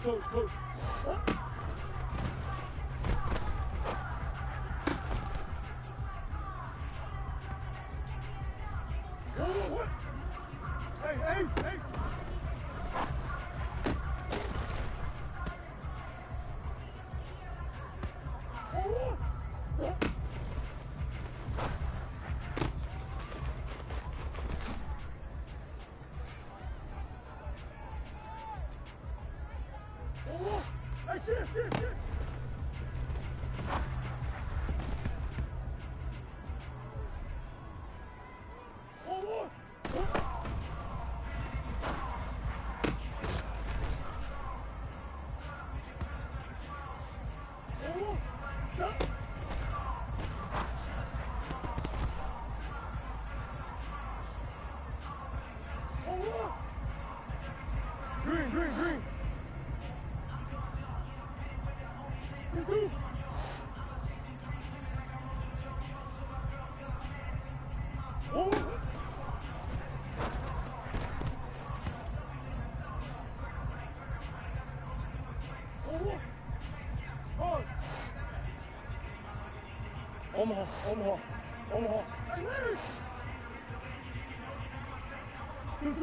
Coach. What? Hey. Shit. Green. Omaha. Hey, Larry! Two.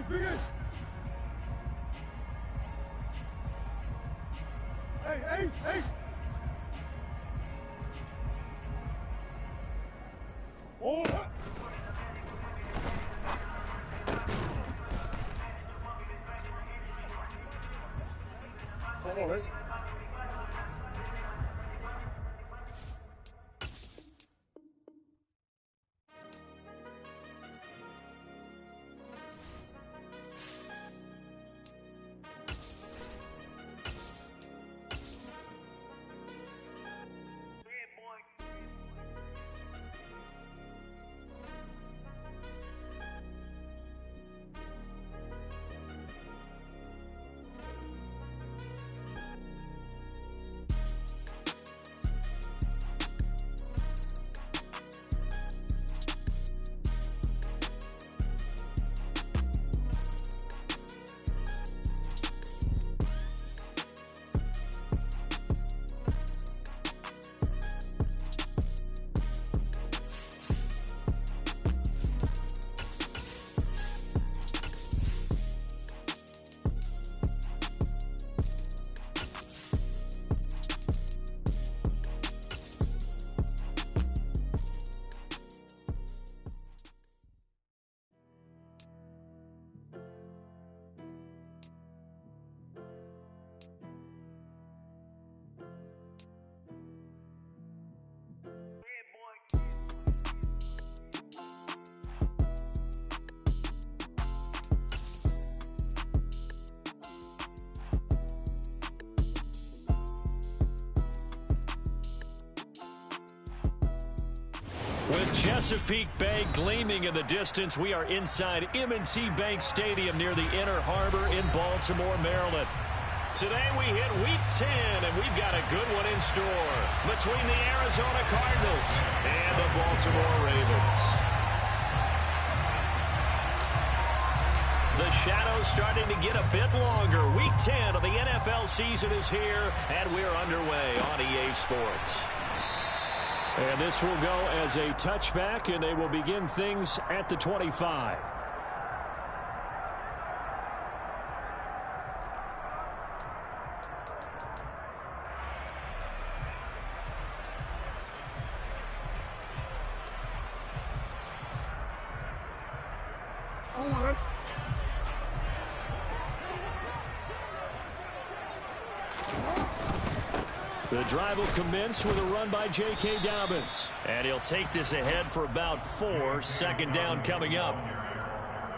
Big Ace. Hey, Ace. Oh. Come on, Ace. With Chesapeake Bay gleaming in the distance, we are inside M&T Bank Stadium near the Inner Harbor in Baltimore, Maryland. Today we hit Week 10, and we've got a good one in store between the Arizona Cardinals and the Baltimore Ravens. The shadow's starting to get a bit longer. Week 10 of the NFL season is here, and we're underway on EA Sports. And this will go as a touchback, and they will begin things at the 25. The drive will commence with a run by J.K. Dobbins. And he'll take this ahead for about 4. Second down coming up.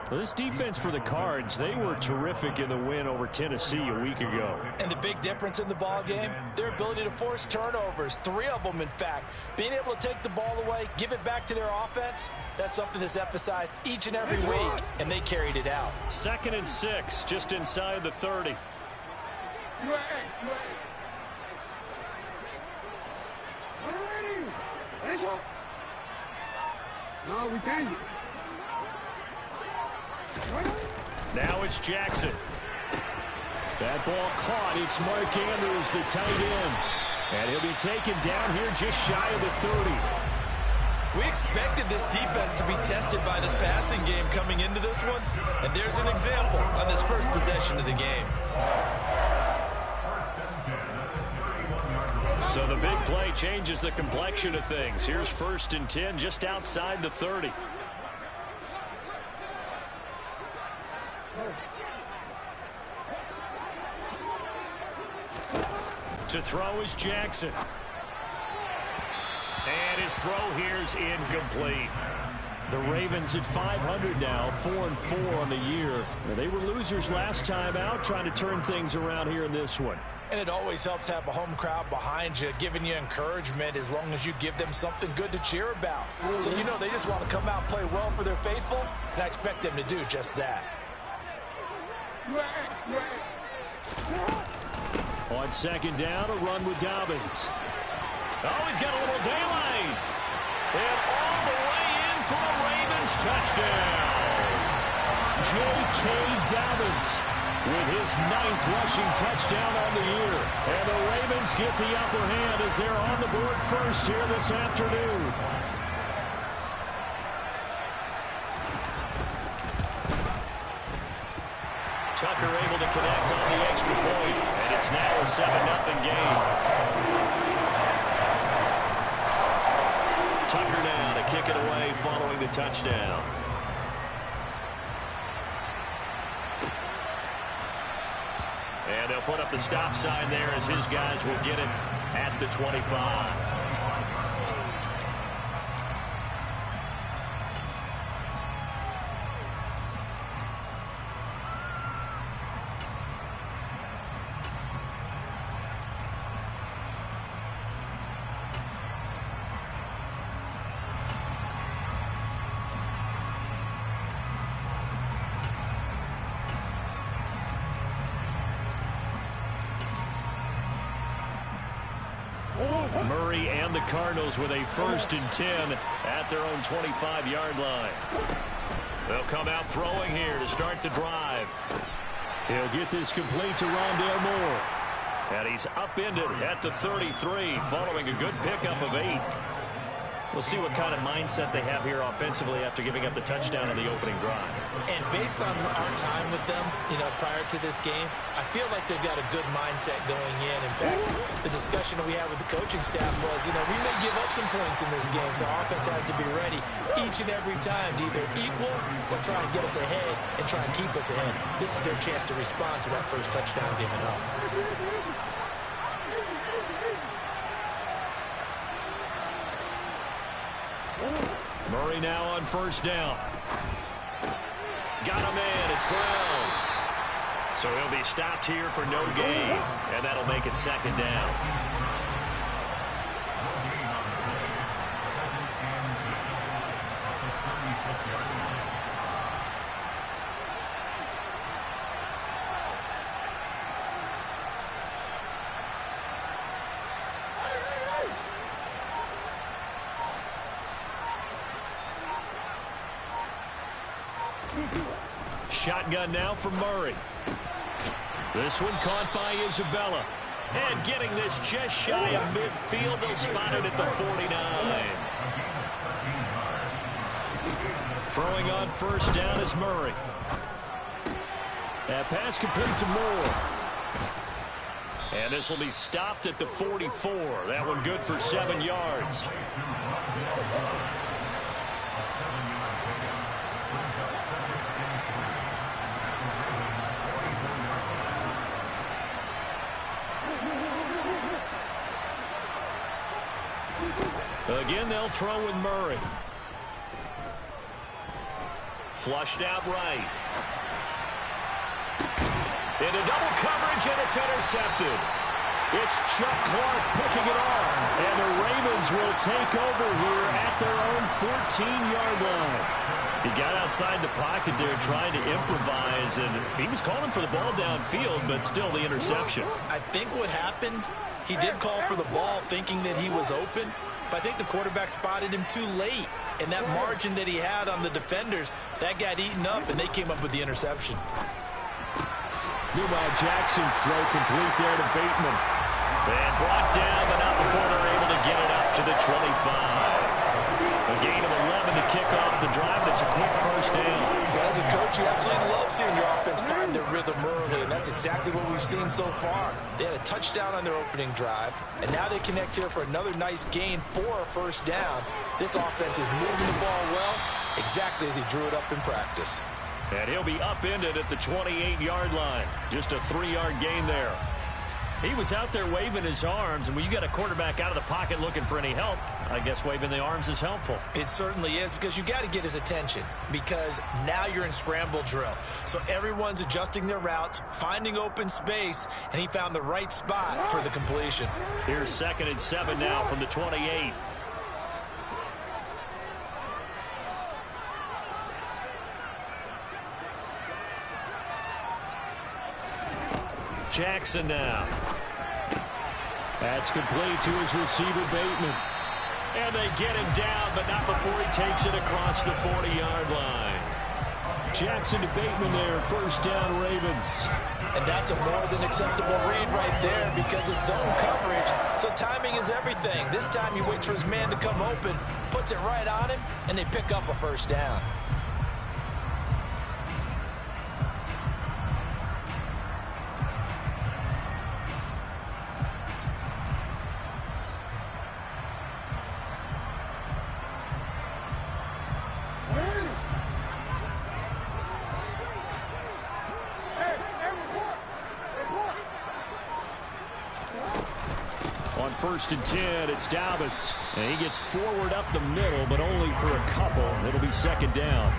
Well, this defense for the Cards, they were terrific in the win over Tennessee a week ago. And the big difference in the ball game, their ability to force turnovers, 3 of them in fact. Being able to take the ball away, give it back to their offense, that's something that's emphasized each and every week, and they carried it out. 2nd and 6, just inside the 30. No, we change it. Now it's Jackson. That ball caught. It's Mark Andrews, the tight end. And he'll be taken down here just shy of the 30. We expected this defense to be tested by this passing game coming into this one. And there's an example on this first possession of the game. So the big play changes the complexion of things. Here's 1st and 10 just outside the 30. To throw is Jackson. And his throw here's incomplete. The Ravens at 500 now, 4-4 on the year. They were losers last time out, trying to turn things around here in this one. And it always helps to have a home crowd behind you, giving you encouragement as long as you give them something good to cheer about. So you know they just want to come out and play well for their faithful, and I expect them to do just that. On 2nd down, a run with Dobbins. Oh, he's got a little daylight. And all the way in for a Ravens touchdown. J.K. Dobbins with his 9th rushing touchdown on the year. And the Ravens get the upper hand as they're on the board first here this afternoon. Tucker able to connect on the extra point, and it's now a 7-0 game. Tucker now to kick it away following the touchdown. And they'll put up the stop sign there as his guys will get it at the 25. Murray and the Cardinals with a 1st and 10 at their own 25-yard line. They'll come out throwing here to start the drive. He'll get this complete to Rondale Moore. And he's upended at the 33 following a good pickup of 8. We'll see what kind of mindset they have here offensively after giving up the touchdown on the opening drive. And based on our time with them, prior to this game, I feel like they've got a good mindset going in. In fact, the discussion that we had with the coaching staff was, we may give up some points in this game, so offense has to be ready each and every time to either equal or try and get us ahead and try and keep us ahead. This is their chance to respond to that first touchdown given up. Murray now on 1st down. Got him in. It's Brown. So he'll be stopped here for no gain. And that'll make it 2nd down. Shotgun now for Murray. This one caught by Isabella. And getting this just shy of midfield. They'll spot it at the 49. Throwing on 1st down is Murray. That pass complete to Moore. And this will be stopped at the 44. That one good for 7 yards. Again, they'll throw with Murray. Flushed out right. Into double coverage, and it's intercepted. It's Chuck Clark picking it off. And the Ravens will take over here at their own 14-yard line. He got outside the pocket there trying to improvise, and he was calling for the ball downfield, but still the interception. I think what happened, he did call for the ball thinking that he was open, But I think the quarterback spotted him too late. And that margin that he had on the defenders, that got eaten up, and they came up with the interception. Meanwhile, Jackson's throw complete there to Bateman. And brought down, but not before they're able to get it up to the 25. A gain of 11 to kick off the drive, and it's a quick first down. Well, as a coach, you absolutely love seeing your offense find their rhythm early, and that's exactly what we've seen so far. They had a touchdown on their opening drive, and now they connect here for another nice gain for a first down. This offense is moving the ball well, exactly as he drew it up in practice. And he'll be upended at the 28-yard line. Just a 3-yard gain there. He was out there waving his arms, and when you got a quarterback out of the pocket looking for any help, I guess waving the arms is helpful. It certainly is, because you got to get his attention, because now you're in scramble drill. So everyone's adjusting their routes, finding open space, and he found the right spot for the completion. Here's 2nd and 7 now from the 28. Jackson now. That's complete to his receiver, Bateman. And they get him down, but not before he takes it across the 40-yard line. Jackson to Bateman there, first down, Ravens. And that's a more than acceptable read right there, because it's zone coverage, so timing is everything. This time he waits for his man to come open, puts it right on him, and they pick up a first down. On 1st and 10, it's Dobbins. And he gets forward up the middle, but only for a couple. It'll be 2nd down.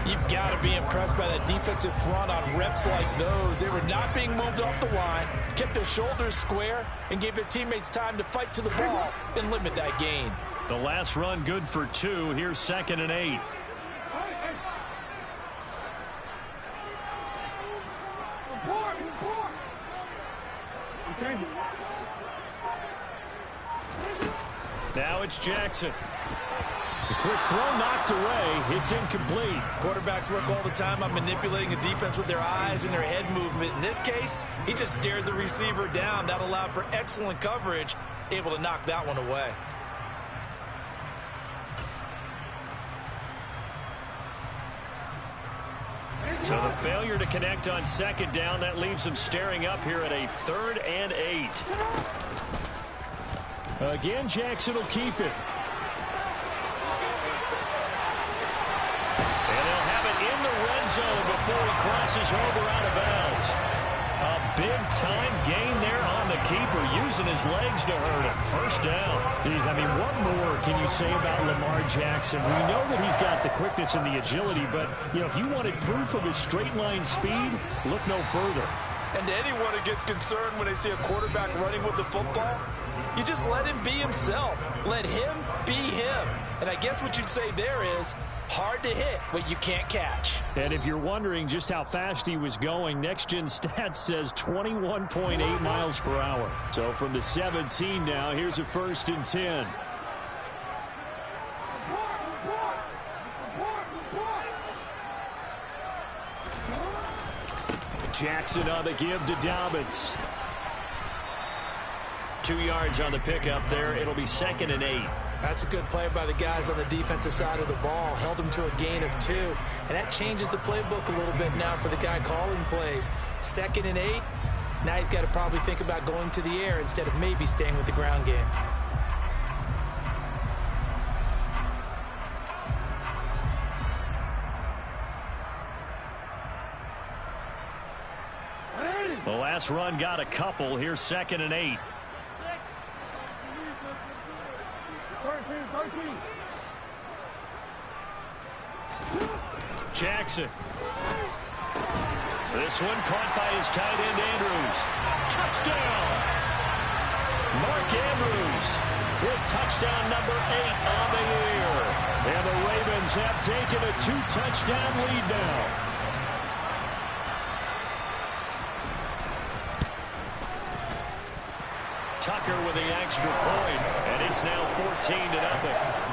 You've got to be impressed by that defensive front on reps like those. They were not being moved off the line, kept their shoulders square, and gave their teammates time to fight to the ball and limit that gain. The last run good for 2. Here's 2nd and 8. Now it's Jackson. The quick throw knocked away. It's incomplete. Quarterbacks work all the time on manipulating a defense with their eyes and their head movement. In this case, he just stared the receiver down. That allowed for excellent coverage, able to knock that one away. So the failure to connect on 2nd down, that leaves them staring up here at a 3rd and 8. Again, Jackson will keep it. And they'll have it in the red zone before he crosses over out of bounds. A big-time gain there on the keeper, using his legs to hurt him. First down. Geez, I mean, what more can you say about Lamar Jackson? We know that he's got the quickness and the agility, but, you know, if you wanted proof of his straight-line speed, look no further. And to anyone who gets concerned when they see a quarterback running with the football, you just let him be himself. Let him be him. And I guess what you'd say there is, hard to hit what you can't catch. And if you're wondering just how fast he was going, Next Gen Stats says 21.8 miles per hour. So from the 17 now, here's a 1st and 10. Jackson on the give to Dobbins. 2 yards on the pickup there. It'll be 2nd and 8. That's a good play by the guys on the defensive side of the ball. Held them to a gain of 2. And that changes the playbook a little bit now for the guy calling plays. 2nd and 8. Now he's got to probably think about going to the air instead of maybe staying with the ground game. The last run got a couple. Here's 2nd and 8. Jackson. This one caught by his tight end, Andrews. Touchdown! Mark Andrews with touchdown number 8 on the year. And the Ravens have taken a 2-touchdown lead now. Tucker with the extra point, and It's now 14-0.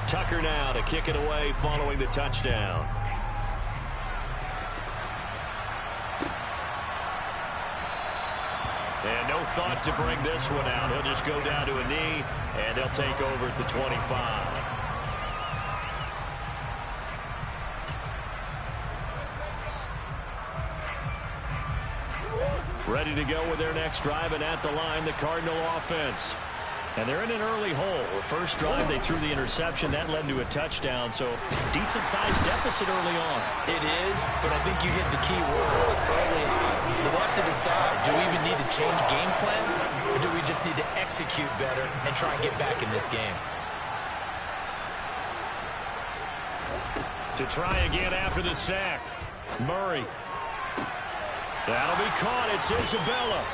Tucker now to kick it away following the touchdown. And no thought to bring this one out. He'll just go down to a knee, and they'll take over at the 25. Ready to go with their next drive, and at the line, the Cardinal offense. And they're in an early hole. First drive, they threw the interception. That led to a touchdown, so decent-sized deficit early on. It is, but I think you hit the key words early on. So they have to decide, do we even need to change game plan, or do we just need to execute better and try and get back in this game? To try again after the sack. Murray. That'll be caught. It's Isabella.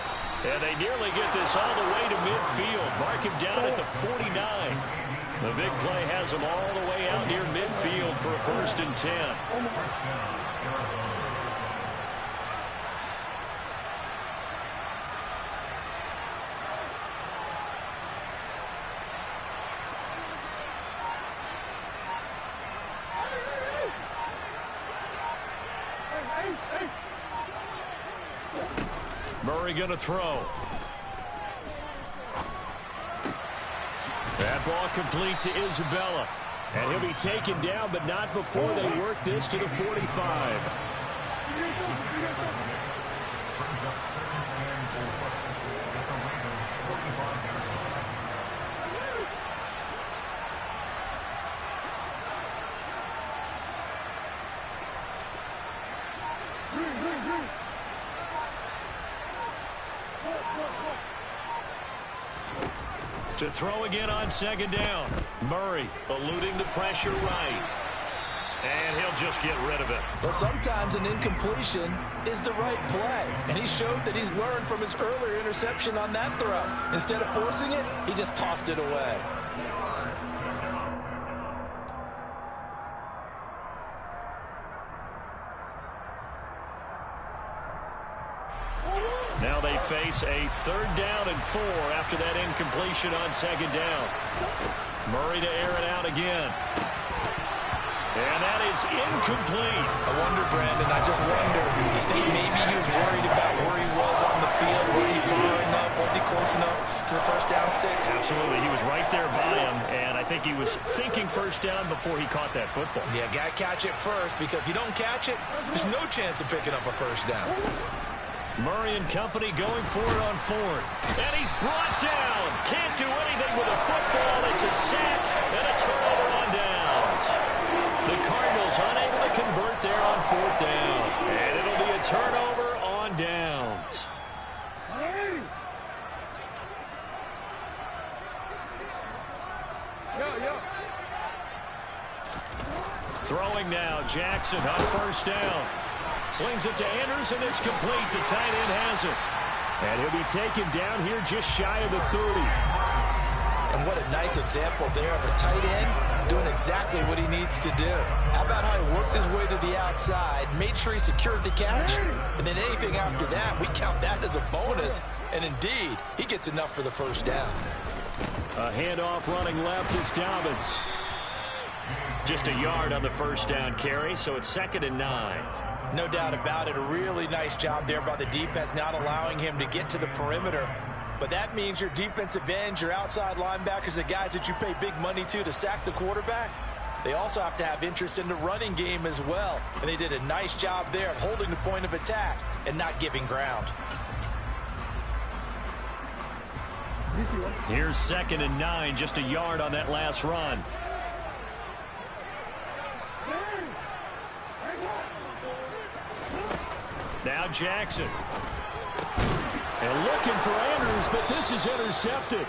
And they nearly get this all the way to midfield. Mark him down at the 49. The big play has him all the way out near midfield for a 1st and 10. Murray going to throw. That ball complete to Isabella. And he'll be taken down, but not before they work this to the 45. To throw again on 2nd down. Murray eluding the pressure right. And he'll just get rid of it. Well, sometimes an incompletion is the right play. And he showed that he's learned from his earlier interception on that throw. Instead of forcing it, he just tossed it away. Now they face a 3rd down and 4 after that incompletion on 2nd down. Murray to air it out again. And that is incomplete. I wonder, Brandon, I just wonder, you think maybe he was worried about where he was on the field? Was he far enough? Was he close enough to the 1st down sticks? Absolutely. He was right there by him, and I think he was thinking 1st down before he caught that football. Yeah, got to catch it first, because if you don't catch it, there's no chance of picking up a 1st down. Murray and company going for it on 4th. And he's brought down. Can't do anything with a football. It's a sack and a turnover on downs. The Cardinals unable to convert there on 4th down. And it'll be a turnover on downs. Throwing now, Jackson on 1st down. Slings it to Anderson. It's complete. The tight end has it. And he'll be taken down here just shy of the 30. And what a nice example there of a tight end doing exactly what he needs to do. How about how he worked his way to the outside, made sure he secured the catch, and then anything after that, we count that as a bonus. And indeed, he gets enough for the 1st down. A handoff running left is Dobbins. Just a yard on the 1st down carry, so it's 2nd and 9. No doubt about it. A really nice job there by the defense, not allowing him to get to the perimeter. But that means your defensive ends, your outside linebackers, the guys that you pay big money to sack the quarterback, they also have to have interest in the running game as well. And they did a nice job there of holding the point of attack and not giving ground. Here's 2nd and 9, just a yard on that last run. Now Jackson. And looking for Andrews, but this is intercepted.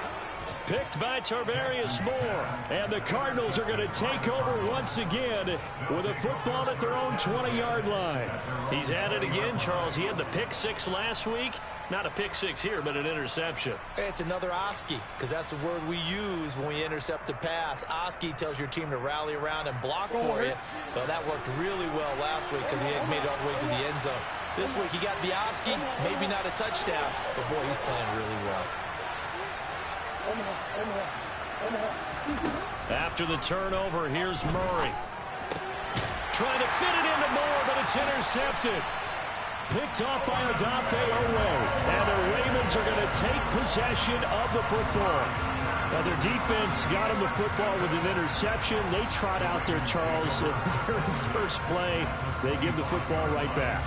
picked by Tarvarius Moore. And the Cardinals are going to take over once again with a football at their own 20-yard line. He's at it again, Charles. He had the pick six last week. Not a pick six here, but an interception. It's another Oski, because that's the word we use when we intercept a pass. Oski tells your team to rally around and block for you. But that worked really well last week because he had made it all the way to the end zone. This week he got the Oski, maybe not a touchdown, but boy, he's playing really well. After the turnover, here's Murray. Trying to fit it into Moore, but it's intercepted. Picked off by Odafe Owe. And the Ravens are going to take possession of the football. Now, their defense got him the football with an interception. They trot out there, Charles, at the very first play. They give the football right back.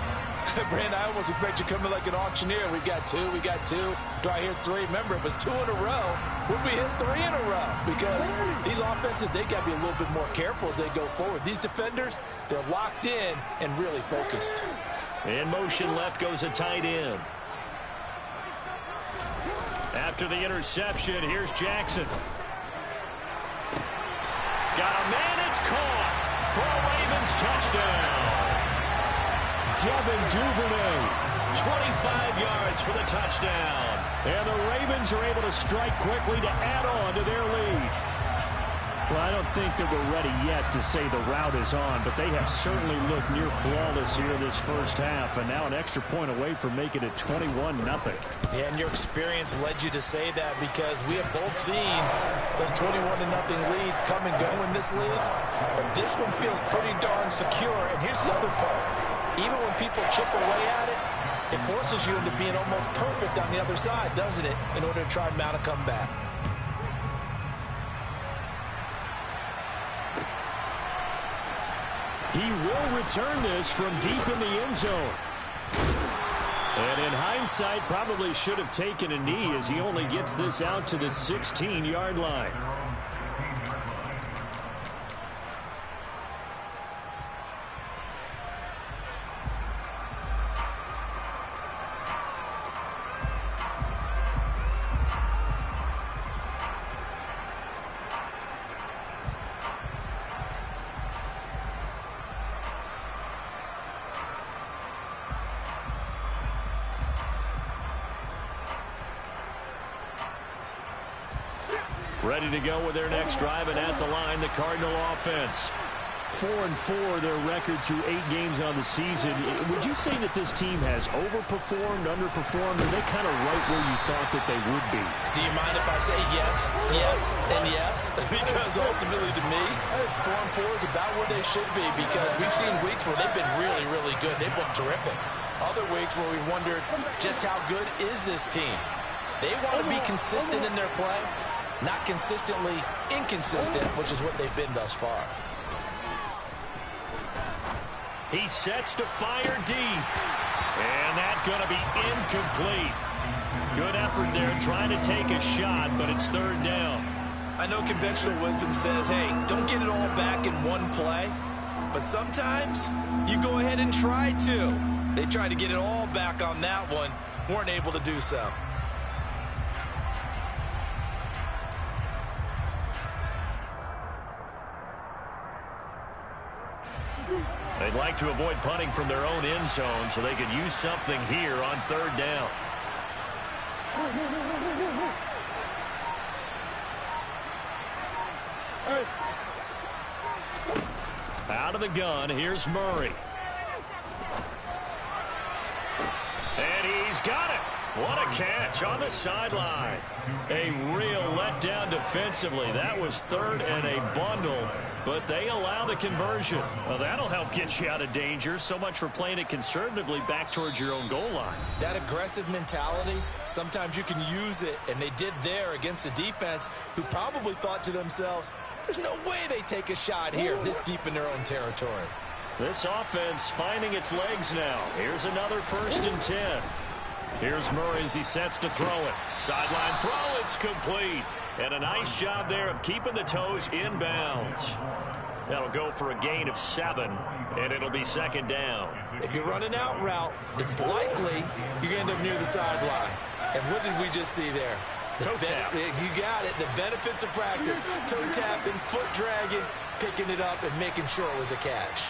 Brand, I almost expect you to come in like an auctioneer. We got two. Do I hear three? Remember, it was 2 in a row. Would we hit 3 in a row? Because these offenses, they got to be a little bit more careful as they go forward. These defenders, they're locked in and really focused. In motion left goes a tight end. After the interception, here's Jackson. Got a man, it's caught for a Ravens touchdown. Devin Duvernay, 25 yards for the touchdown. And the Ravens are able to strike quickly to add on to their lead. Well, I don't think that we're ready yet to say the route is on, but they have certainly looked near flawless here this first half, and now an extra point away from making it 21-0. Yeah, and your experience led you to say that because we have both seen those 21-0 leads come and go in this league, but this one feels pretty darn secure. And here's the other part. Even when people chip away at it, it forces you into being almost perfect on the other side, doesn't it, in order to try and mount a comeback. He will return this from deep in the end zone. And in hindsight, probably should have taken a knee as he only gets this out to the 16-yard line. Ready to go with their next drive, and at the line, the Cardinal offense. 4-4, their record through 8 games on the season. Would you say that this team has overperformed, underperformed, or they kind of right where you thought that they would be? Do you mind if I say yes, yes, and yes? Because ultimately to me, 4-4 is about where they should be because we've seen weeks where they've been really, really good. They've looked terrific. Other weeks where we wondered just how good is this team. They want to be consistent in their play. Not consistently inconsistent, which is what they've been thus far. He sets to fire deep. And that's going to be incomplete. Good effort there trying to take a shot, but it's third down. I know conventional wisdom says, hey, don't get it all back in one play. But sometimes you go ahead and try to. They tried to get it all back on that one. Weren't able to do so. They'd like to avoid punting from their own end zone so they could use something here on third down. Out of the gun, here's Murray. And he's got it. What a catch on the sideline. A real letdown defensively. That was third and a bundle, but they allow the conversion. Well, that'll help get you out of danger. So much for playing it conservatively back towards your own goal line. That aggressive mentality, sometimes you can use it, and they did there against a defense who probably thought to themselves, there's no way they take a shot here this deep in their own territory. This offense finding its legs now. Here's another 1st and 10. Here's Murray as he sets to throw it. Sideline throw, it's complete. And a nice job there of keeping the toes in bounds. That'll go for a gain of 7, and it'll be second down. If you run an out route, it's likely you're going to end up near the sideline. And what did we just see there? Toe tap. You got it. The benefits of practice. Toe tapping, foot dragging, picking it up, and making sure it was a catch.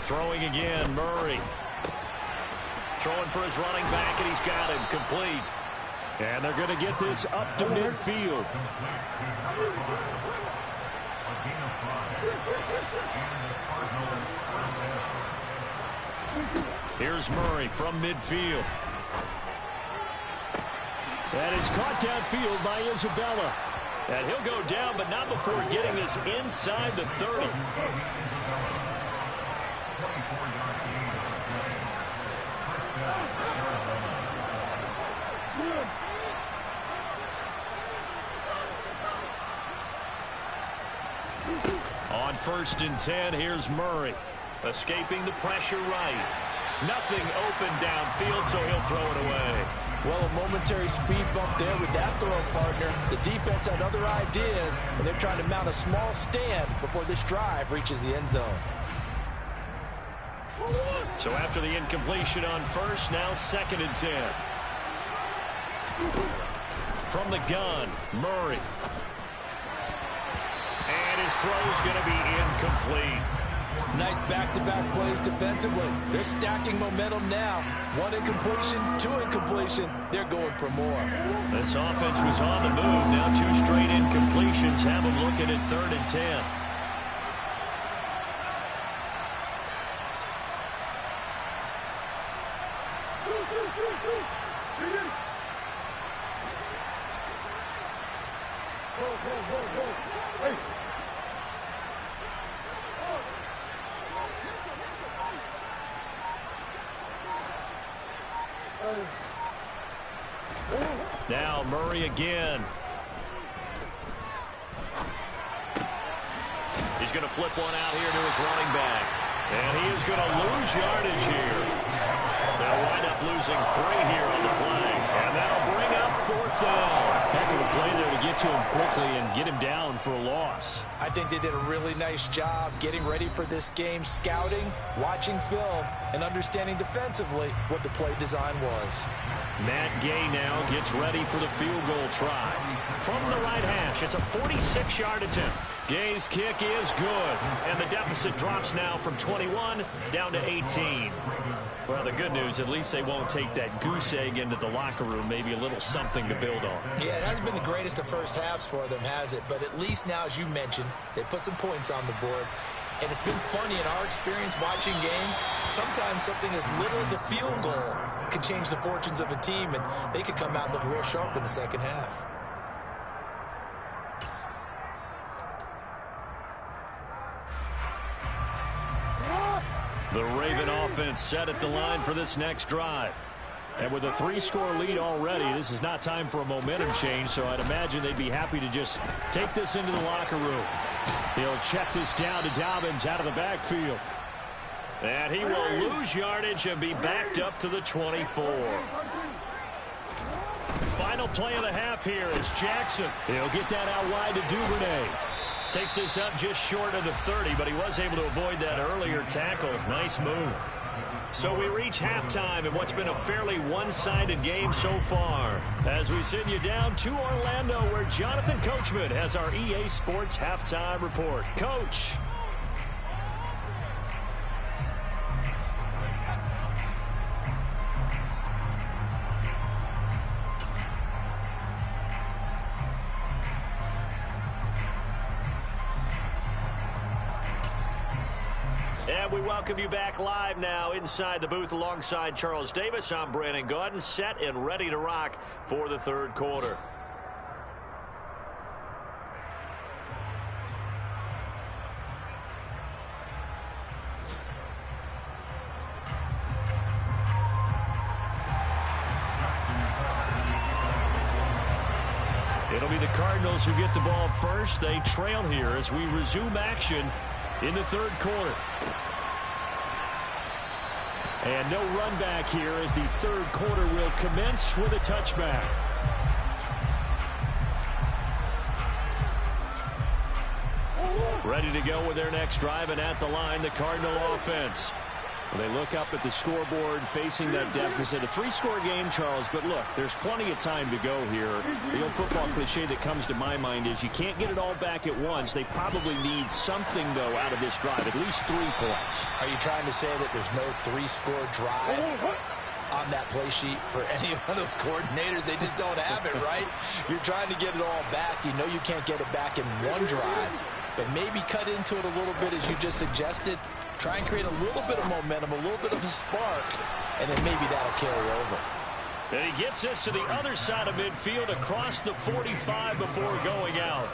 Throwing again, Murray. Throwing for his running back, and he's got him complete. And they're going to get this up to midfield. Here's Murray from midfield. That is caught downfield by Isabella. And he'll go down, but not before getting this inside the 30. On 1st and 10, here's Murray. Escaping the pressure right. Nothing open downfield, so he'll throw it away. Well, a momentary speed bump there with that throw, partner. The defense had other ideas, and they're trying to mount a small stand before this drive reaches the end zone. So after the incompletion on 1st, now 2nd and 10. From the gun, Murray. And his throw's going to be incomplete. Nice back-to-back plays defensively. They're stacking momentum now. 1 incompletion, 2 incompletion. They're going for more. This offense was on the move. Now 2 straight incompletions have them looking at 3rd and 10. Now Murray again. He's going to flip one out here to his running back. And he is going to lose yardage here. They'll wind up losing 3 here on the play. And that'll bring up 4th down. Heck of a play there to get to him quickly and get him down for a loss. I think they did a really nice job getting ready for this game, scouting, watching film, and understanding defensively what the play design was. Matt Gay now gets ready for the field goal try. From the right hash, it's a 46-yard attempt. Gay's kick is good, and the deficit drops now from 21 down to 18. Well, the good news, at least they won't take that goose egg into the locker room, maybe a little something to build on. Yeah, it hasn't been the greatest of first halves for them, has it? But at least now, as you mentioned, they put some points on the board. And it's been funny in our experience watching games. Sometimes something as little as a field goal can change the fortunes of a team, and they could come out and look real sharp in the second half. The Raven offense set at the line for this next drive. And with a 3-score lead already, this is not time for a momentum change, so I'd imagine they'd be happy to just take this into the locker room. He'll check this down to Dobbins out of the backfield. And he will lose yardage and be backed up to the 24. Final play of the half here is Jackson. He'll get that out wide to Duvernay. Takes this up just short of the 30, but he was able to avoid that earlier tackle. Nice move. So we reach halftime in what's been a fairly one-sided game so far. As we send you down to Orlando, where Jonathan Coachman has our EA Sports halftime report. Coach. And we welcome you back live now inside the booth alongside Charles Davis. I'm Brandon Gaudin, set and ready to rock for the third quarter. It'll be the Cardinals who get the ball first. They trail here as we resume action in the third quarter. And no run back here as the third quarter will commence with a touchback. Ready to go with their next drive, and at the line, the Cardinal offense. Well, they look up at the scoreboard facing that deficit. A 3-score game, Charles, but look, there's plenty of time to go here. The old football cliche that comes to my mind is you can't get it all back at once. They probably need something, though, out of this drive, at least 3 points. Are you trying to say that there's no 3-score drive on that play sheet for any of those coordinators? They just don't have it, right? You're trying to get it all back. You know you can't get it back in one drive, but maybe cut into it a little bit, as you just suggested. Try and create a little bit of momentum, a little bit of a spark, and then maybe that'll carry over. And he gets us to the other side of midfield across the 45 before going out.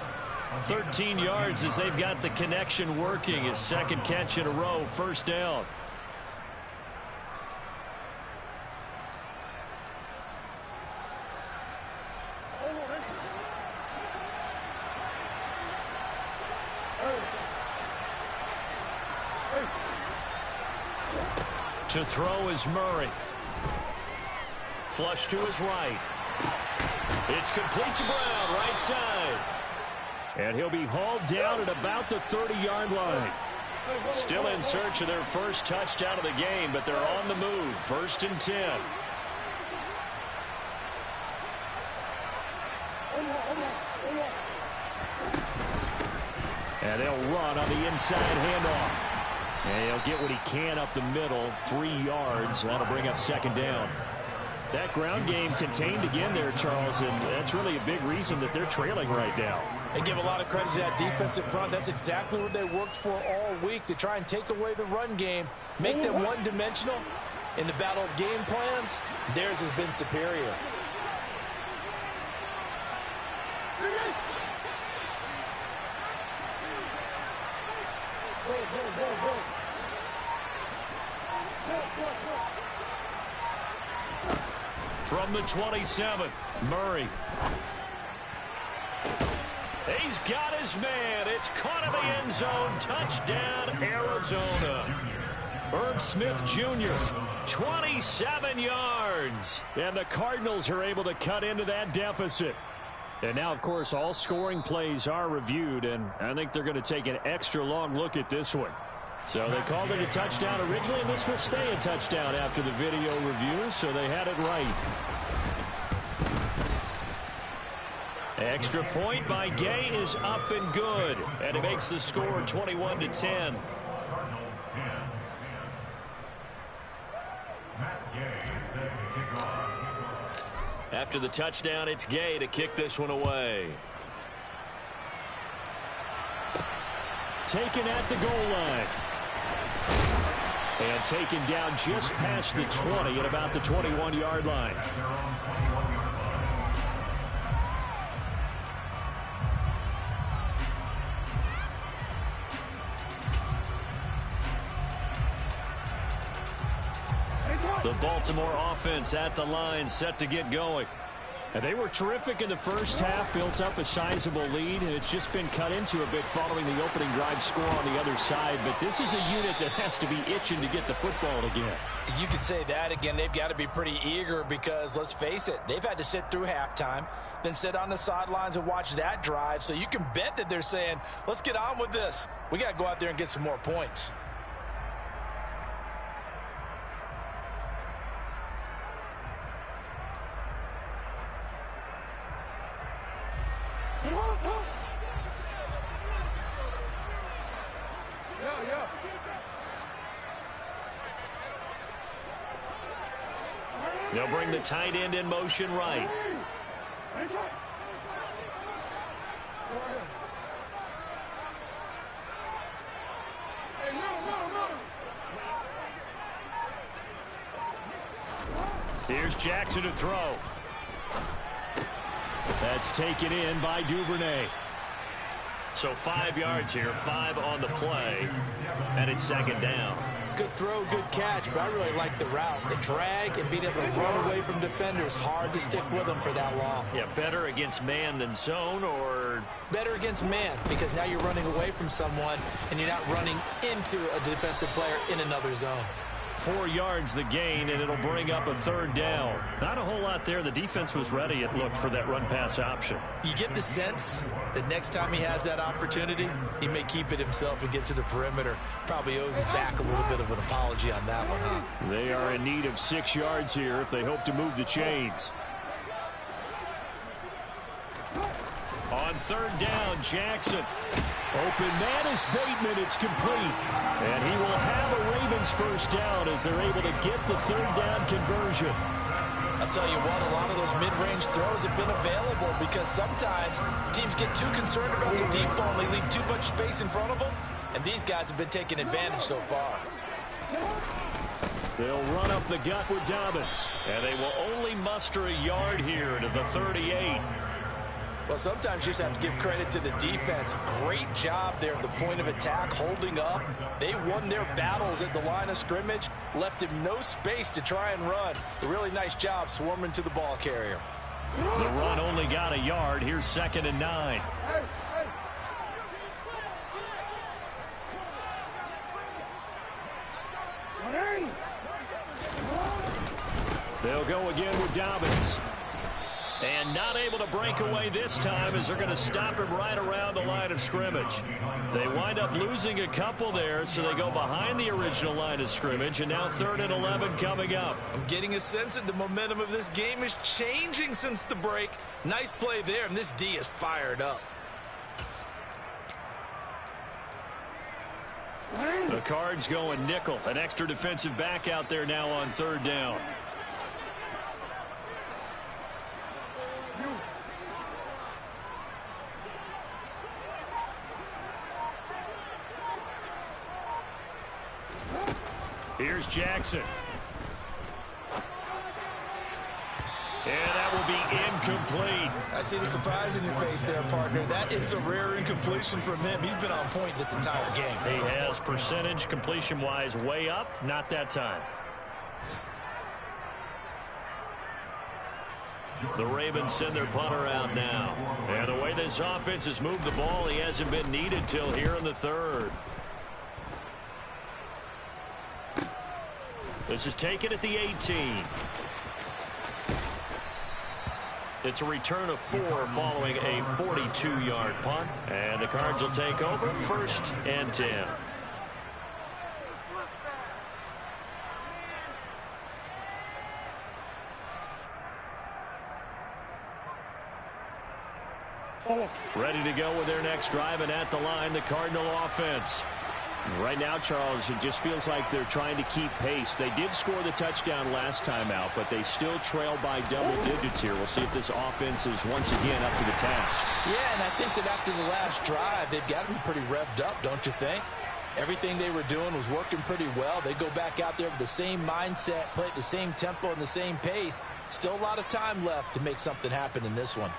13 yards as they've got the connection working. His second catch in a row, first down. To throw is Murray. Flush to his right. It's complete to Brown, right side. And he'll be hauled down at about the 30-yard line. Still in search of their first touchdown of the game, but they're on the move. 1st and 10. And they'll run on the inside handoff. And he'll get what he can up the middle, 3 yards. That'll bring up 2nd down. That ground game contained again there, Charles, and that's really a big reason that they're trailing right now. They give a lot of credit to that defensive front. That's exactly what they worked for all week, to try and take away the run game, make them one-dimensional. In the battle of game plans, theirs has been superior. From the 27, Murray. He's got his man. It's caught in the end zone. Touchdown, Arizona. Irv Smith Jr., 27 yards. And the Cardinals are able to cut into that deficit. And now, of course, all scoring plays are reviewed, and I think they're going to take an extra long look at this one. So they called it a touchdown originally, and this will stay a touchdown after the video review, so they had it right. Extra point by Gay is up and good, and it makes the score 21-10. After the touchdown, it's Gay to kick this one away. Taken at the goal line. And taken down just past the 20 at about the 21-yard line. The Baltimore offense at the line, set to get going. And they were terrific in the first half, built up a sizable lead, and it's just been cut into a bit following the opening drive score on the other side. But this is a unit that has to be itching to get the football again. You could say that again. They've got to be pretty eager because, let's face it, they've had to sit through halftime, then sit on the sidelines and watch that drive. So you can bet that they're saying, let's get on with this. We got to go out there and get some more points. They'll bring the tight end in motion right. Here's Jackson to throw. That's taken in by Duvernay. So 5 yards here, 5 on the play, and it's 2nd down. Good throw, good catch, but I really like the route. The drag and being able to run away from defenders, hard to stick with them for that long. Yeah, better against man than zone, or? Better against man, because now you're running away from someone and you're not running into a defensive player in another zone. 4 yards the gain, and it'll bring up a 3rd down. Not a whole lot there. The defense was ready, it looked, for that run-pass option. You get the sense that next time he has that opportunity, he may keep it himself and get to the perimeter. Probably owes his back a little bit of an apology on that one, huh? They are in need of 6 yards here if they hope to move the chains. On 3rd down, Jackson. Open man is Bateman. It's complete. And he will have a Ravens 1st down as they're able to get the 3rd down conversion. I'll tell you what, a lot of those mid-range throws have been available because sometimes teams get too concerned about the deep ball and they leave too much space in front of them. And these guys have been taking advantage so far. They'll run up the gut with Dobbins. And they will only muster a yard here to the 38. Well, sometimes you just have to give credit to the defense. Great job there at the point of attack, holding up. They won their battles at the line of scrimmage, left him no space to try and run. A really nice job swarming to the ball carrier. The run only got a yard. Here's 2nd and 9. They'll go again with Dobbins. And not able to break away this time as they're going to stop him right around the line of scrimmage. They wind up losing a couple there, so they go behind the original line of scrimmage, and now 3rd and 11 coming up. I'm getting a sense that the momentum of this game is changing since the break. Nice play there, and this D is fired up. The Cards going nickel. An extra defensive back out there now on 3rd down. Here's Jackson. And that will be incomplete. I see the surprise in your face there, partner. That is a rare incompletion from him. He's been on point this entire game. He has percentage completion-wise way up. Not that time. The Ravens send their punter out now. And the way this offense has moved the ball, he hasn't been needed till here in the 3rd. This is taken at the 18. It's a return of 4 following a 42-yard punt. And the Cards will take over 1st and 10. Ready to go with their next drive, and at the line, the Cardinal offense. Right now, Charles, it just feels like they're trying to keep pace. They did score the touchdown last time out, but they still trail by double digits here. We'll see if this offense is once again up to the task. Yeah, and I think that after the last drive, they've got to be pretty revved up, don't you think? Everything they were doing was working pretty well. They go back out there with the same mindset, play at the same tempo and the same pace. Still a lot of time left to make something happen in this one.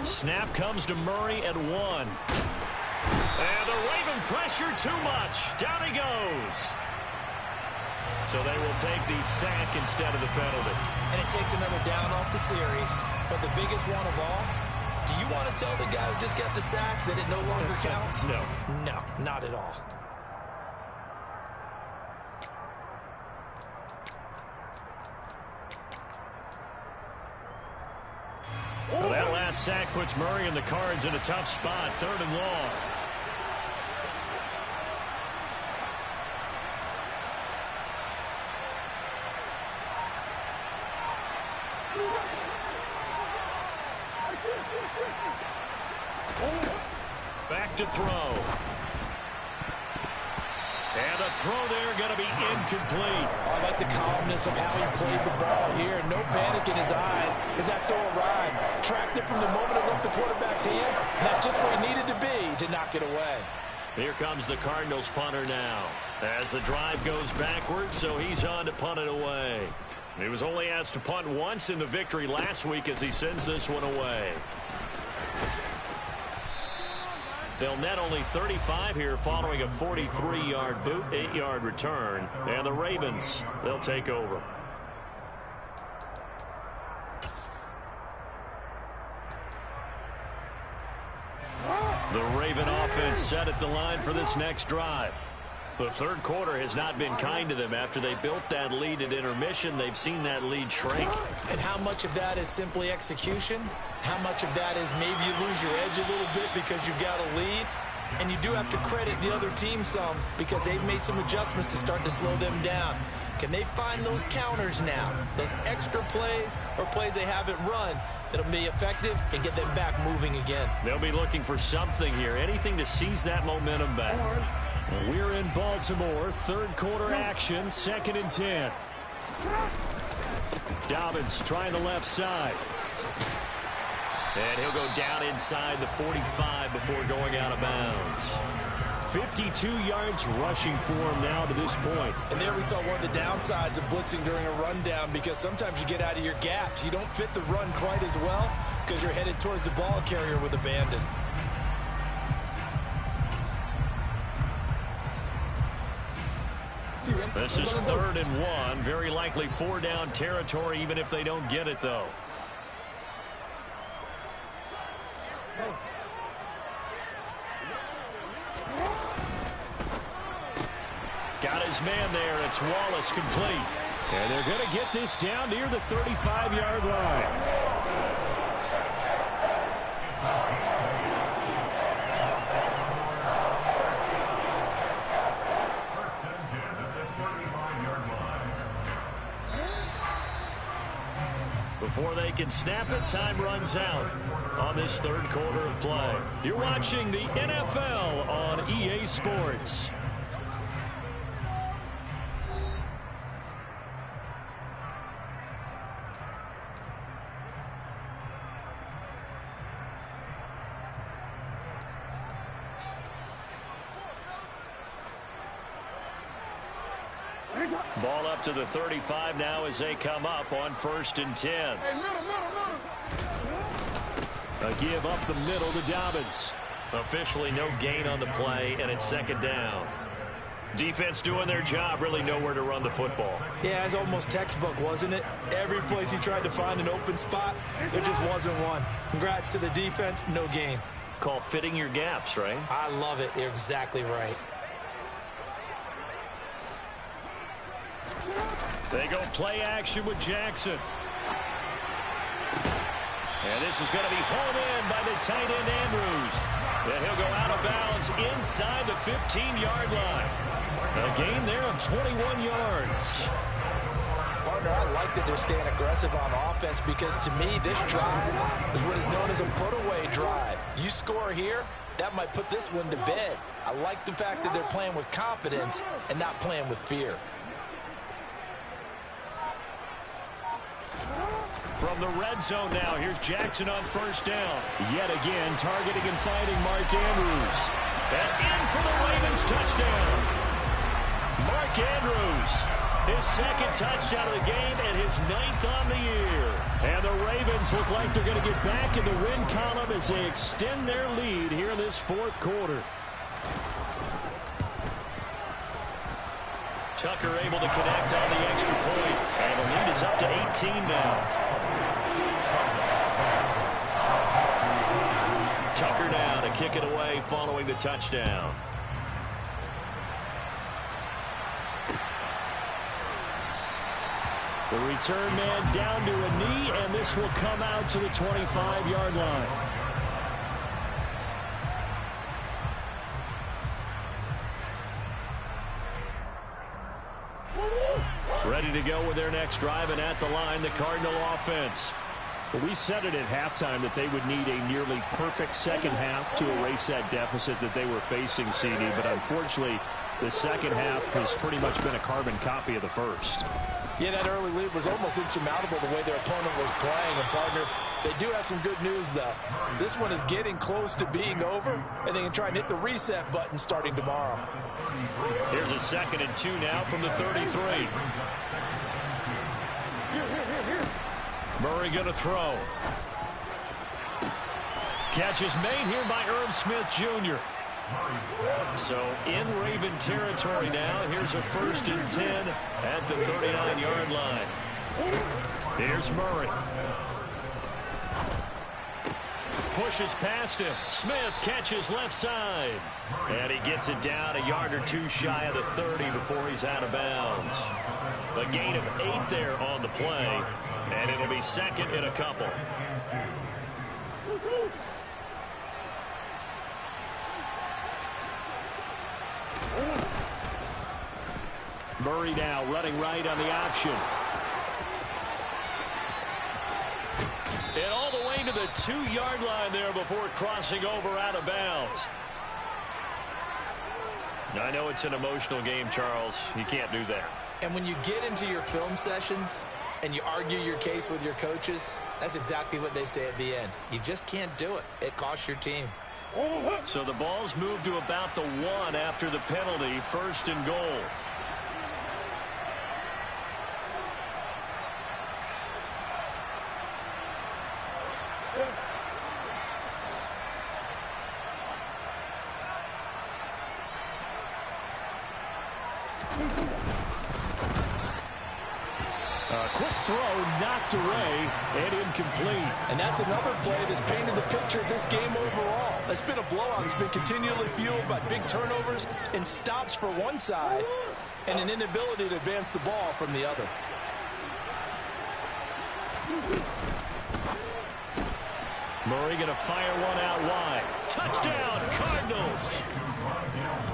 Snap comes to Murray at 1. And the Raven pressure too much. Down he goes. So they will take the sack instead of the penalty. And it takes another down off the series. But the biggest one of all, do you want to tell the guy who just got the sack that it no longer counts? No. No, not at all. Well, that last sack puts Murray and the Cards in a tough spot. 3rd and long. Back to throw. And the throw there going to be incomplete. I like the calmness of how he played the ball here. No panic in his eyes as that throw arrived. Tracked it from the moment it left the quarterback's hand. And that's just where he needed to be to knock it away. Here comes the Cardinals punter now. As the drive goes backwards, so he's on to punt it away. He was only asked to punt once in the victory last week as he sends this one away. They'll net only 35 here following a 43-yard boot, 8-yard return. And the Ravens, they'll take over. The Raven offense set at the line for this next drive. The third quarter has not been kind to them. After they built that lead at intermission, they've seen that lead shrink. And how much of that is simply execution? How much of that is maybe you lose your edge a little bit because you've got a lead? And you do have to credit the other team some because they've made some adjustments to start to slow them down. Can they find those counters now, those extra plays or plays they haven't run that'll be effective and get them back moving again? They'll be looking for something here, anything to seize that momentum back. We're in Baltimore, third quarter action, 2nd and 10. Dobbins trying the left side. And he'll go down inside the 45 before going out of bounds. 52 yards rushing for him now to this point. And there we saw one of the downsides of blitzing during a rundown because sometimes you get out of your gaps. You don't fit the run quite as well because you're headed towards the ball carrier with abandon. This is 3rd and 1. Very likely 4-down territory even if they don't get it, though. Got his man there. It's Wallace complete. And they're going to get this down near the 35-yard line. Before they can snap it, time runs out on this third quarter of play. You're watching the NFL on EA Sports. Ball up to the 35 now as they come up on 1st and 10. A give up the middle to Dobbins. Officially no gain on the play, and it's 2nd down. Defense doing their job, really nowhere to run the football. Yeah, it's almost textbook, wasn't it? Every place he tried to find an open spot, there just wasn't one. Congrats to the defense, no gain. Call fitting your gaps, right? I love it. You're exactly right. They go play action with Jackson. And this is going to be hauled in by the tight end Andrews. And he'll go out of bounds inside the 15-yard line. A gain there of 21 yards. Partner, I like that they're staying aggressive on offense because to me this drive is what is known as a put-away drive. You score here, that might put this one to bed. I like the fact that they're playing with confidence and not playing with fear. From the red zone now, here's Jackson on 1st down. Yet again, targeting and fighting Mark Andrews. And in for the Ravens touchdown. Mark Andrews, his 2nd touchdown of the game and his 9th on the year. And the Ravens look like they're going to get back in the win column as they extend their lead here in this 4th quarter. Tucker able to connect on the extra point. And the lead is up to 18 now. Tucker now to kick it away following the touchdown. The return man down to a knee, and this will come out to the 25-yard line. Ready to go with their next drive, and at the line, the Cardinal offense. Well, we said it at halftime that they would need a nearly perfect second half to erase that deficit that they were facing, CD. But unfortunately, the second half has pretty much been a carbon copy of the first. Yeah, that early lead was almost insurmountable the way their opponent was playing. And, partner, They do have some good news, though. This one is getting close to being over, and they can try and hit the reset button starting tomorrow. Here's a 2nd and 2 now from the 33. Murray going to throw. Catch is made here by Irv Smith Jr. So in Raven territory now. Here's a 1st and 10 at the 39-yard line. Here's Murray. Pushes past him. Smith catches left side. And he gets it down a yard or two shy of the 30 before he's out of bounds. A gain of 8 there on the play. And it'll be 2nd and a couple. Murray now running right on the option. And all the way to the 2-yard line there before crossing over out of bounds. Now, I know it's an emotional game, Charles. You can't do that. And when you get into your film sessions and you argue your case with your coaches, that's exactly what they say at the end. You just can't do it. It costs your team. So the ball's moved to about the 1 after the penalty. 1st and goal. Quick throw knocked away and incomplete. And that's another play that's painted the picture of this game overall. It's been a blowout. It's been continually fueled by big turnovers and stops for one side and an inability to advance the ball from the other. Murray going to fire one out wide. Touchdown, Cardinals.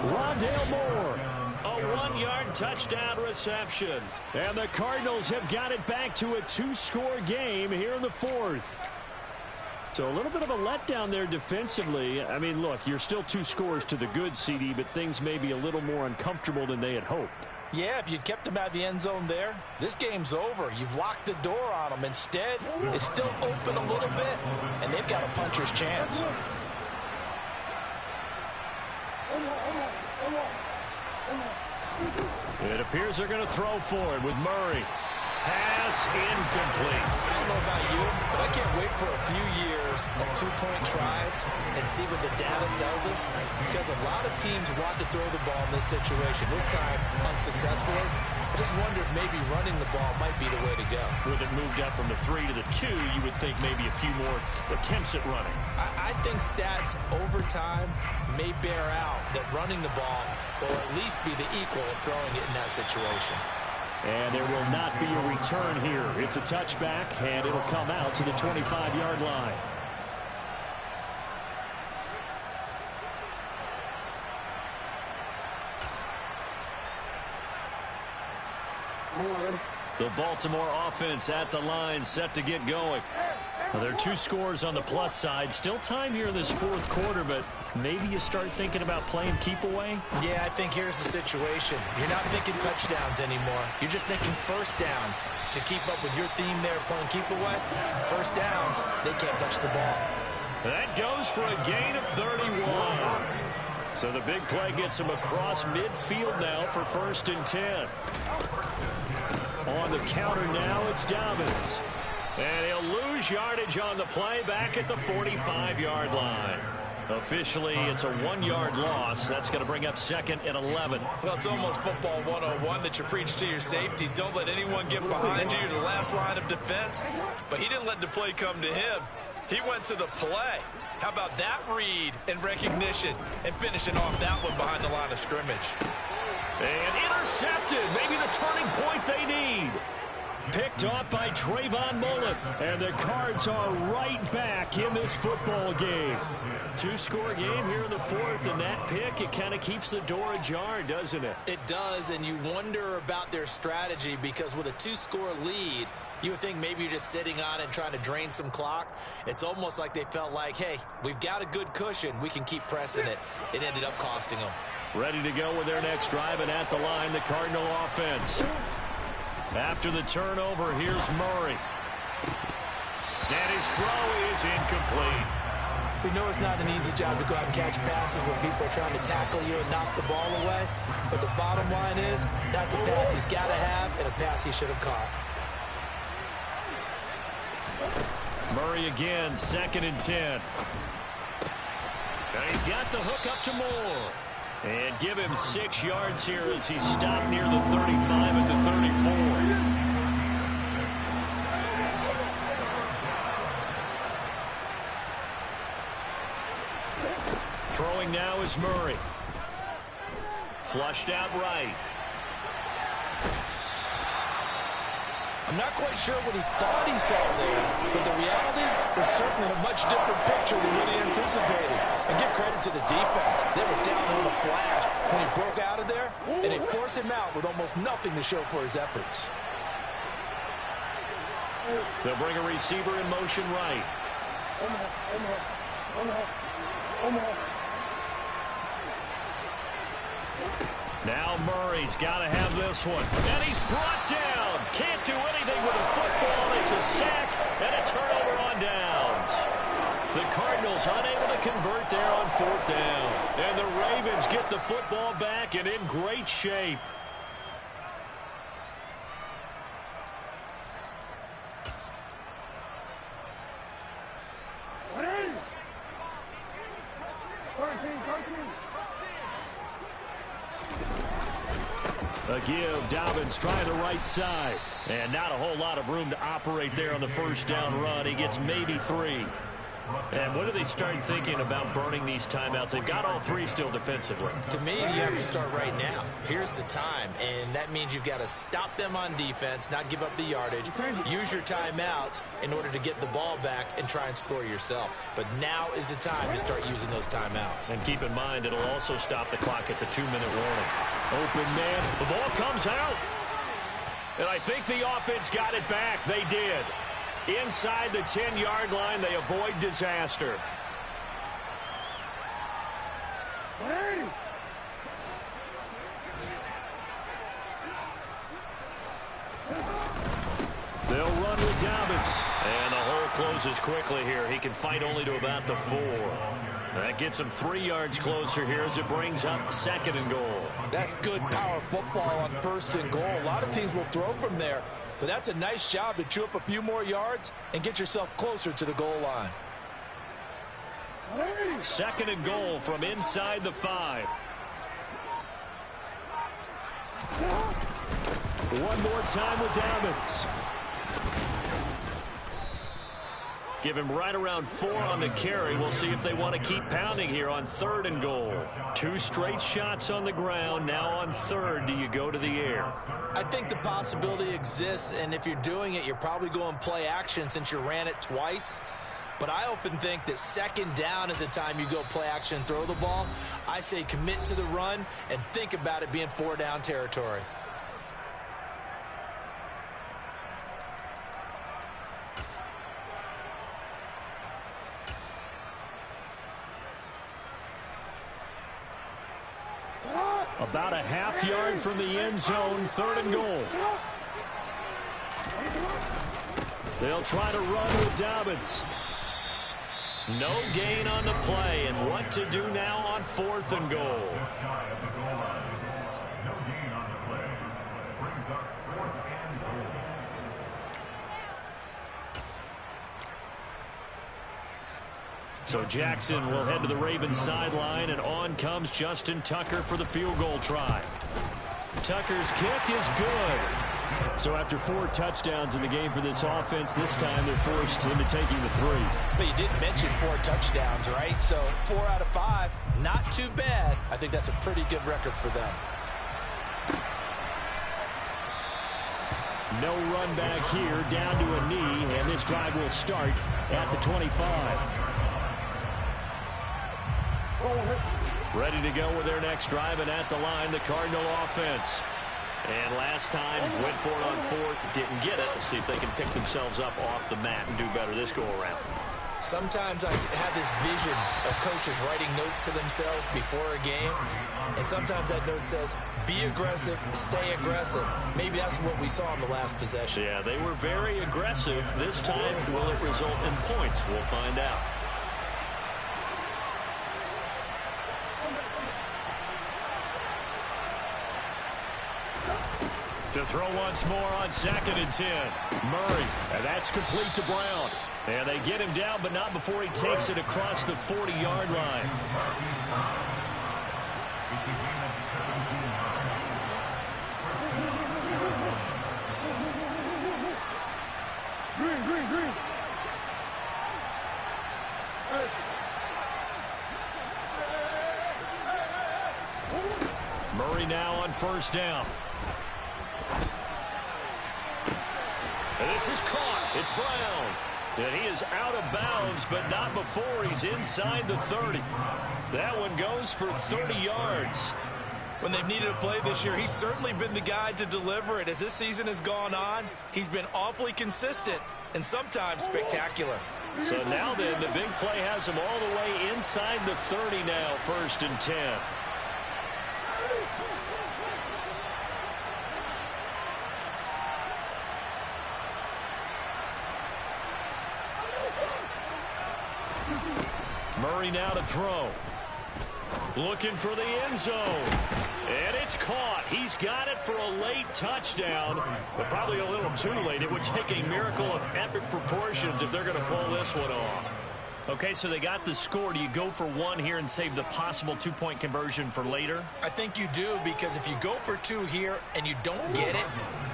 Rondale Moore. A 1-yard touchdown reception. And the Cardinals have got it back to a 2-score game here in the 4th. So a little bit of a letdown there defensively. I mean, look, you're still 2 scores to the good, CD, but things may be a little more uncomfortable than they had hoped. Yeah, if you kept them out of the end zone there, this game's over. You've locked the door on them. Instead, it's still open a little bit, and they've got a puncher's chance. It appears they're going to throw for it with Murray. Pass incomplete. I don't know about you, but I can't wait for a few years of 2-point tries and see what the data tells us, because a lot of teams want to throw the ball in this situation. This time, unsuccessfully. I just wonder if maybe running the ball might be the way to go. With it moved up from the 3 to the 2, you would think maybe a few more attempts at running. I think stats over time may bear out that running the ball will at least be the equal of throwing it in that situation. And there will not be a return here. It's a touchback, and it'll come out to the 25-yard line. The Baltimore offense at the line, set to get going. Well, there are 2 scores on the plus side. Still time here in this 4th quarter, but maybe you start thinking about playing keep away? Yeah, I think here's the situation. You're not thinking touchdowns anymore. You're just thinking first downs. To keep up with your theme there, playing keep away, first downs, they can't touch the ball. That goes for a gain of 31. So the big play gets him across midfield now for 1st and 10. On the counter now, it's Dobbins. And he'll lose yardage on the play back at the 45-yard line. Officially, it's a 1-yard loss. That's going to bring up 2nd and 11. Well, it's almost football 101 that you preach to your safeties. Don't let anyone get behind you. You're the last line of defense. But he didn't let the play come to him. He went to the play. How about that read and recognition and finishing off that one behind the line of scrimmage? And intercepted. Maybe the turning point they need. Picked off by Trayvon Mullen. And the Cards are right back in this football game. 2-score game here in the 4th, and that pick, it kind of keeps the door ajar, doesn't it? It does, and you wonder about their strategy, because with a 2-score lead, you would think maybe you're just sitting on it and trying to drain some clock. It's almost like they felt like, hey, we've got a good cushion. We can keep pressing it. It ended up costing them. Ready to go with their next drive, and at the line, the Cardinal offense. After the turnover, here's Murray. And his throw is incomplete. We know it's not an easy job to go out and catch passes when people are trying to tackle you and knock the ball away. But the bottom line is, that's a pass he's got to have and a pass he should have caught. Murray again, 2nd and 10. And he's got the hook up to Moore. And give him 6 yards here as he stopped near the 35 at the 34. Throwing now is Murray. Flushed out right. I'm not quite sure what he thought he saw there, but the reality was certainly a much different picture than what he anticipated. And give credit to the defense. They were down on the flash when he broke out of there, and they forced him out with almost nothing to show for his efforts. They'll bring a receiver in motion right. Now Murray's got to have this one. And he's brought down. Can't do anything with a football. It's a sack and a turnover on downs. The Cardinals unable to convert there on 4th down. And the Ravens get the football back and in great shape. A give, Dobbins trying the right side. And not a whole lot of room to operate there on the 1st down run. He gets maybe 3. And when do they start thinking about burning these timeouts? They've got all 3 still defensively. To me, you have to start right now. Here's the time, and that means you've got to stop them on defense, not give up the yardage, use your timeouts in order to get the ball back and try and score yourself. But now is the time to start using those timeouts. And keep in mind, it'll also stop the clock at the 2-minute warning. Open man, the ball comes out. And I think the offense got it back. They did. Inside the 10-yard line, they avoid disaster. They'll run with Dobbins. And the hole closes quickly here. He can fight only to about the 4. That gets him 3 yards closer here as it brings up 2nd and goal. That's good power football on 1st and goal. A lot of teams will throw from there. But that's a nice job to chew up a few more yards and get yourself closer to the goal line. 2nd and goal from inside the 5. One more time with Dobbins. Give him right around 4 on the carry. We'll see if they want to keep pounding here on 3rd and goal. 2 straight shots on the ground. Now on 3rd, do you go to the air? I think the possibility exists, and if you're doing it, you're probably going play action since you ran it twice. But I often think that 2nd down is a time you go play action and throw the ball. I say commit to the run and think about it being 4-down territory. About a half yard from the end zone, 3rd and goal. They'll try to run with Dobbins. No gain on the play, and what to do now on 4th and goal. So Jackson will head to the Ravens sideline, and on comes Justin Tucker for the field goal try. Tucker's kick is good. So after 4 touchdowns in the game for this offense, this time they're forced into taking the 3. But you didn't mention 4 touchdowns, right? So 4 out of 5, not too bad. I think that's a pretty good record for them. No run back here, down to a knee, and this drive will start at the 25. Ready to go with their next drive, and at the line, the Cardinal offense. And last time, went for it on 4th, didn't get it. Let's see if they can pick themselves up off the mat and do better this go-around. Sometimes I have this vision of coaches writing notes to themselves before a game, and sometimes that note says, be aggressive, stay aggressive. Maybe that's what we saw in the last possession. Yeah, they were very aggressive. This time, will it result in points? We'll find out. To throw once more on 2nd and 10. Murray, and that's complete to Brown. And they get him down, but not before he takes it across the 40-yard line. Green. Murray now on 1st down. And this is caught. It's Brown. And he is out of bounds, but not before he's inside the 30. That one goes for 30 yards. When they've needed a play this year, he's certainly been the guy to deliver it. As this season has gone on, he's been awfully consistent and sometimes spectacular. So now then, the big play has him all the way inside the 30 now, 1st and 10. Murray now to throw. Looking for the end zone. And it's caught. He's got it for a late touchdown, but probably a little too late. It would take a miracle of epic proportions if they're going to pull this one off. Okay, so they got the score. Do you go for one here and save the possible two-point conversion for later? I think you do, because if you go for two here and you don't get it,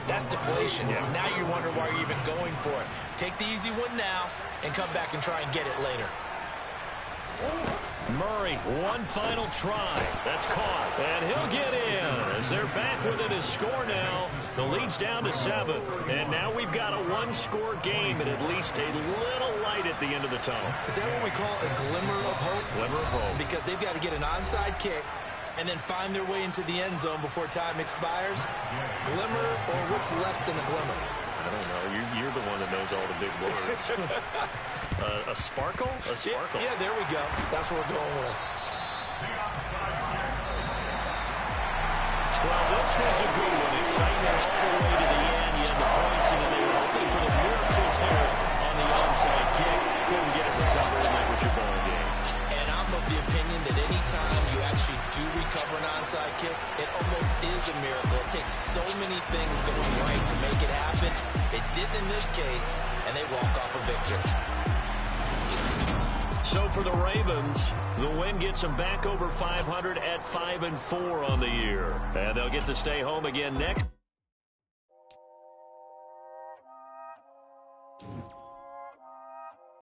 that's deflation. Yeah. Now you wonder why you're even going for it. Take the easy one now and come back and try and get it later. Murray, one final try. That's caught. And he'll get in as they're back within a score now. The lead's down to 7. And now we've got a one-score game and at least a little light at the end of the tunnel. Is that what we call a glimmer of hope? Glimmer of hope. Because they've got to get an onside kick and then find their way into the end zone before time expires. Glimmer, or what's less than a glimmer? I don't know. You're the one that knows all the big words. A sparkle? A sparkle. Yeah, there we go. That's what we're going with. Well, this was a good one. Excitement all the way to the end. You had the points, and then they were hoping for the miracle there on the onside kick. Couldn't get it recovered, and that was your ball game. And I'm of the opinion that any time you actually do recover an onside kick, it almost is a miracle. It takes so many things going right to make it happen. It didn't in this case, and they walk off a victory. So for the Ravens, the win gets them back over 500 at 5-4 on the year. And they'll get to stay home again next.